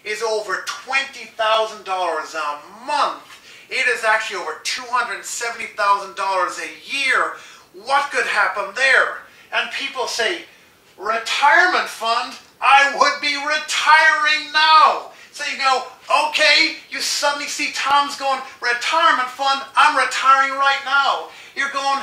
is over $20,000 a month. It is actually over $270,000 a year. What could happen there? And people say, retirement fund? I would be retiring now. So you go, okay, you suddenly see Tom's going, retirement fund, I'm retiring right now. You're going,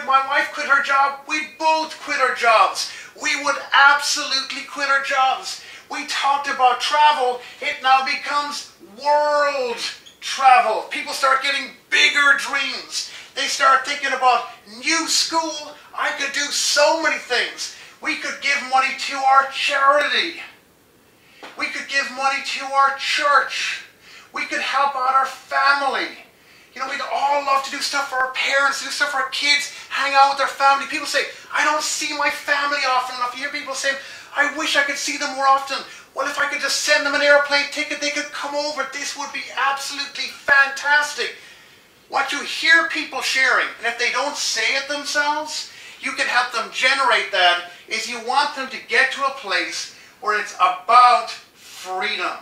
my wife quit her job. We both quit our jobs. We would absolutely quit our jobs. We talked about travel. It now becomes world travel. People start getting bigger dreams. They start thinking about new school. I could do so many things. We could give money to our charity. We could give money to our church. We could help out our family. You know, we'd all love to do stuff for our parents, do stuff for our kids, hang out with our family. People say, I don't see my family often enough. You hear people saying, I wish I could see them more often. Well, if I could just send them an airplane ticket, they could come over. This would be absolutely fantastic. What you hear people sharing, and if they don't say it themselves, you can help them generate that, is you want them to get to a place where it's about freedom.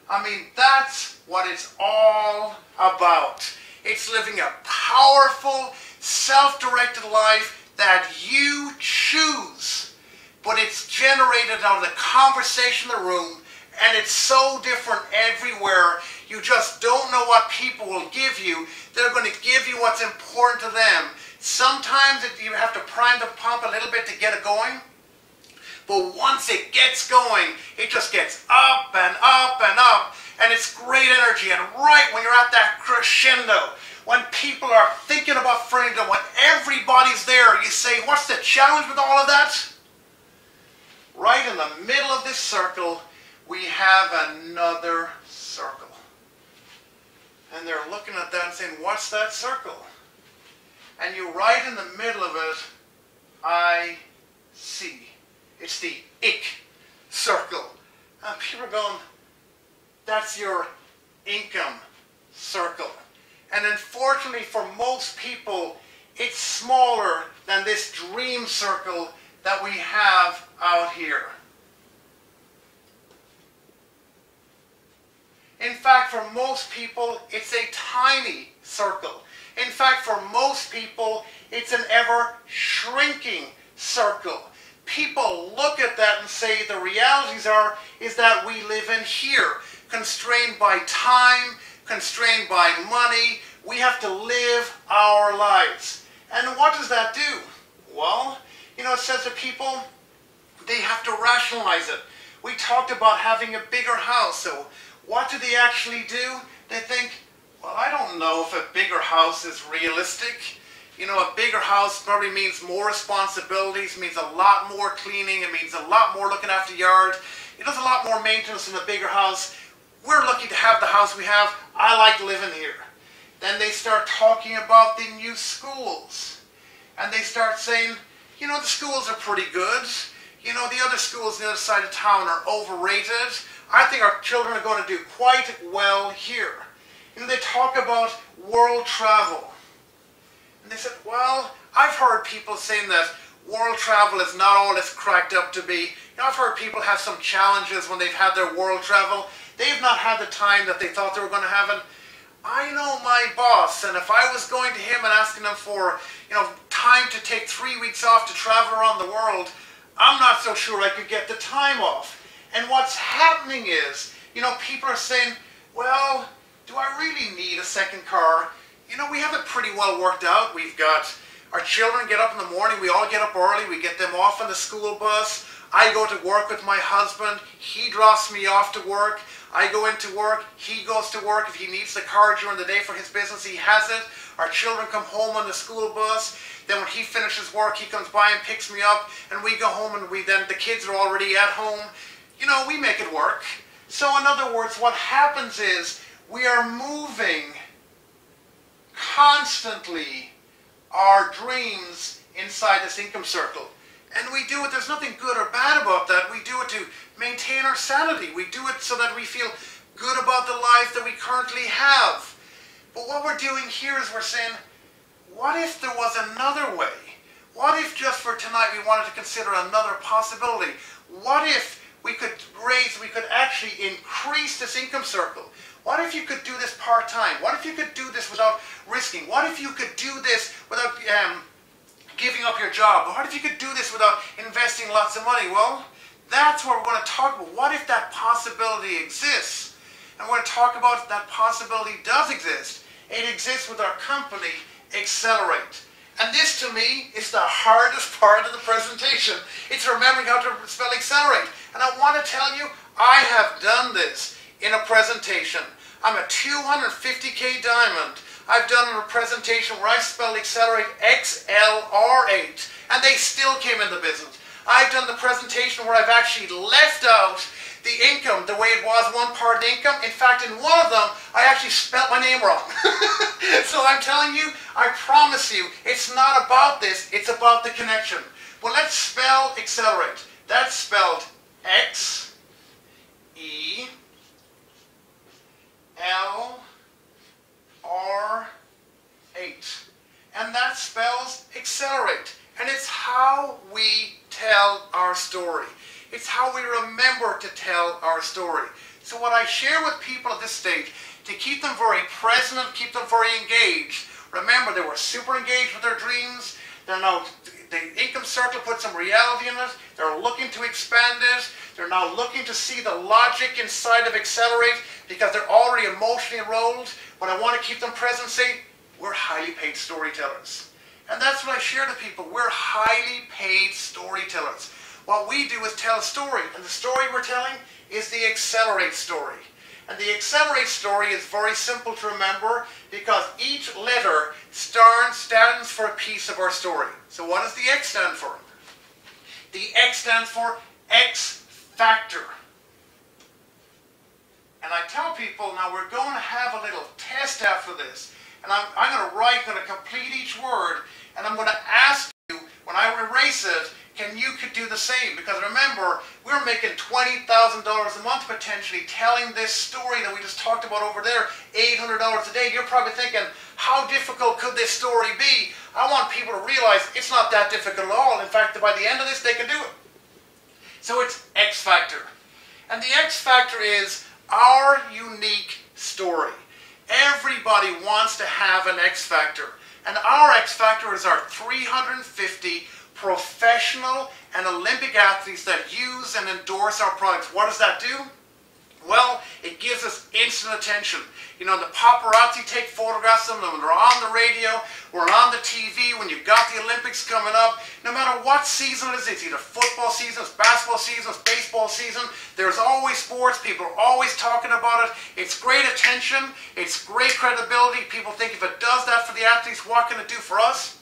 I mean, that's what it's all about. It's living a powerful, self-directed life that you choose. But it's generated out of the conversation in the room, and it's so different everywhere. You just don't know what people will give you. They're going to give you what's important to them. Sometimes you have to prime the pump a little bit to get it going. But once it gets going, it just gets up and up and up. And it's great energy. And right when you're at that crescendo, when people are thinking about freedom, when everybody's there, you say, what's the challenge with all of that? Right in the middle of this circle, we have another circle. And they're looking at that and saying, what's that circle? And you right in the middle of it, I see. It's the ick circle. And people are going, that's your income circle. And unfortunately for most people, it's smaller than this dream circle that we have out here. In fact, for most people, it's a tiny circle. In fact, for most people, it's an ever-shrinking circle. People look at that and say the realities is that we live in here, constrained by time, constrained by money. We have to live our lives. And what does that do? Well, you know, it says to people, they have to rationalize it. We talked about having a bigger house, so what do they actually do? They think, well, I don't know if a bigger house is realistic. You know, a bigger house probably means more responsibilities, means a lot more cleaning, it means a lot more looking after the yard. It does a lot more maintenance in a bigger house. We're lucky to have the house we have. I like living here. Then they start talking about the new schools. And they start saying, you know, the schools are pretty good. You know, the other schools on the other side of town are overrated. I think our children are going to do quite well here. You know, they talk about world travel. And they said, well, I've heard people saying that world travel is not all it's cracked up to be. You know, I've heard people have some challenges when they've had their world travel. They've not had the time that they thought they were going to have it. I know my boss, and if I was going to him and asking him for, you know, time to take 3 weeks off to travel around the world, I'm not so sure I could get the time off. And what's happening is, you know, people are saying, well, do I really need a second car? You know, we have it pretty well worked out. We've got our children get up in the morning. We all get up early. We get them off on the school bus. I go to work with my husband. He drops me off to work. I go into work. He goes to work. If he needs the car during the day for his business, he has it. Our children come home on the school bus. Then when he finishes work, he comes by and picks me up. And we go home, and then the kids are already at home. You know, we make it work. So in other words, what happens is we are moving constantly our dreams inside this income circle. And we do it, there's nothing good or bad about that. We do it to maintain our sanity. We do it so that we feel good about the life that we currently have. But what we're doing here is we're saying, what if there was another way? What if just for tonight we wanted to consider another possibility? What if we could actually increase this income circle. What if you could do this part-time? What if you could do this without risking? What if you could do this without giving up your job? What if you could do this without investing lots of money? Well, that's what we're going to talk about. What if that possibility exists? And we're going to talk about if that possibility does exist. It exists with our company, Accelerate. And this, to me, is the hardest part of the presentation. It's remembering how to spell Accelerate. And I want to tell you, I have done this in a presentation. I'm a 250K diamond. I've done a presentation where I spelled Accelerate XLR8, and they still came in the business. I've done the presentation where I've actually left out the income the way it was, one part of the income. In fact, in one of them, I actually spelt my name wrong. So I'm telling you, I promise you, it's not about this, it's about the connection. Well, let's spell Accelerate. That's spelled X-E-L-R-8. And that spells Accelerate. And it's how we tell our story. It's how we remember to tell our story. So what I share with people at this stage, to keep them very present and keep them very engaged. Remember, they were super engaged with their dreams. They're now, the income circle put some reality in it. They're looking to expand it. They're now looking to see the logic inside of Accelerate because they're already emotionally enrolled. But I want to keep them present and say, we're highly paid storytellers. And that's what I share to people. We're highly paid storytellers. What we do is tell a story, and the story we're telling is the Accelerate story. And the Accelerate story is very simple to remember because each letter stands for a piece of our story. So what does the X stand for? The X stands for X factor. And I tell people, now we're going to have a little test after this. And I'm going to complete each word, and I'm going to ask you, when I erase it, can you could do the same? Because remember, we're making $20,000 a month potentially telling this story that we just talked about over there, $800 a day. You're probably thinking, how difficult could this story be? I want people to realize it's not that difficult at all. In fact, by the end of this, they can do it. So it's X factor. And the X factor is our unique story. Everybody wants to have an X factor. And our X factor is our 350 professional and Olympic athletes that use and endorse our products. What does that do? Well, it gives us instant attention. You know, the paparazzi take photographs of them when they're on the radio, or on the TV, when you've got the Olympics coming up. No matter what season it is, it's either football season, it's basketball season, it's baseball season, there's always sports, people are always talking about it. It's great attention, it's great credibility. People think if it does that for the athletes, what can it do for us?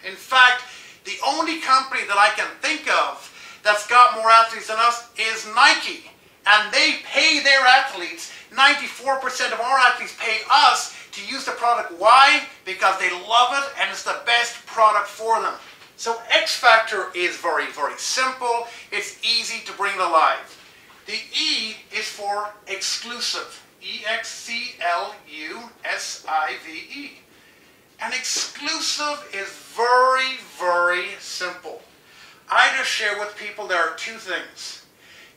In fact, the only company that I can think of that's got more athletes than us is Nike. And they pay their athletes, 94% of our athletes pay us to use the product. Why? Because they love it and it's the best product for them. So X Factor is very, very simple. It's easy to bring to life. The E is for exclusive. E-X-C-L-U-S-I-V-E. And exclusive is very, very simple. I just share with people there are two things.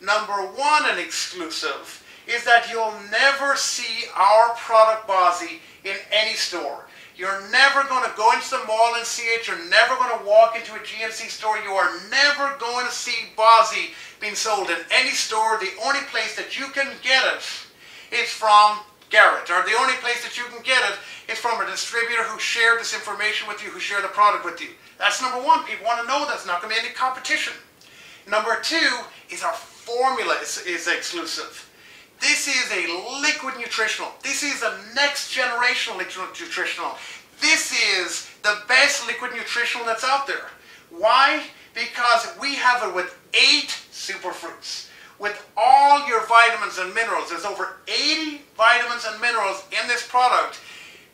Number one, an exclusive is that you'll never see our product Bazi in any store. You're never going to go into the mall and see it. You're never going to walk into a GNC store. You are never going to see Bazi being sold in any store. The only place that you can get it is from Garrett, or the only place that you can get it is from a distributor who shared this information with you, who shared the product with you. That's number one. People want to know that's not going to be any competition. Number two is our formula is exclusive. This is a liquid nutritional. This is a next generation liquid nutritional. This is the best liquid nutritional that's out there. Why? Because we have it with 8 superfruits. With all your vitamins and minerals. There's over 80 vitamins and minerals in this product.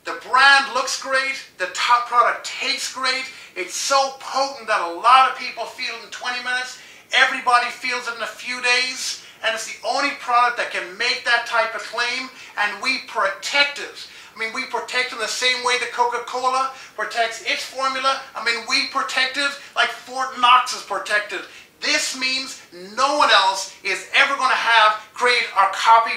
The brand looks great. The top product tastes great. It's so potent that a lot of people feel it in 20 minutes. Everybody feels it in a few days. And it's the only product that can make that type of claim. And we protect it. I mean, we protect it the same way that Coca-Cola protects its formula. I mean, we protect it like Fort Knox is protected. This means no one else is ever going to have, create, or copy